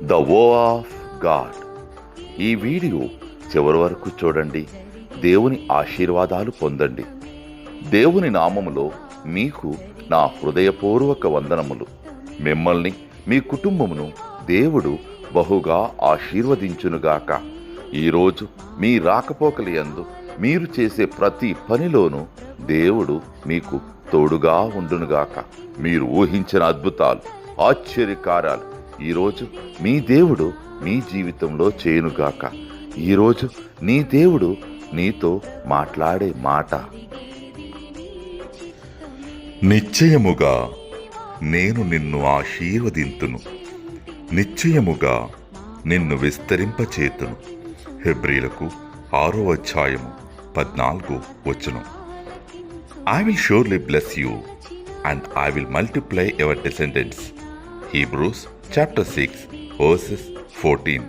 The వో of God. ఈ video చివరి వరకు చూడండి. దేవుని ఆశీర్వాదాలు పొందండి. దేవుని నామములో మీకు నా హృదయపూర్వక వందనములు. మిమ్మల్ని మీ కుటుంబమును దేవుడు బహుగా ఆశీర్వదించునుగాక. ఈరోజు మీ రాకపోకలి యందు మీరు చేసే ప్రతి పనిలోనూ దేవుడు మీకు తోడుగా ఉండునుగాక. మీరు ఊహించిన అద్భుతాలు, ఆశ్చర్యకార్యాలు ఈరోజు మీ దేవుడు మీ జీవితంలో చేయునుగాక. ఈరోజు నీ దేవుడు నీతో మాట్లాడే మాట, నిశ్చయముగా నేను నిన్ను ఆశీర్వదింతును, నిశ్చయముగా నిన్ను విస్తరింపచేతును. హెబ్రీలకు 6:14. I will surely bless you and I will multiply your descendants. Hebrews chapter 6 verses 14.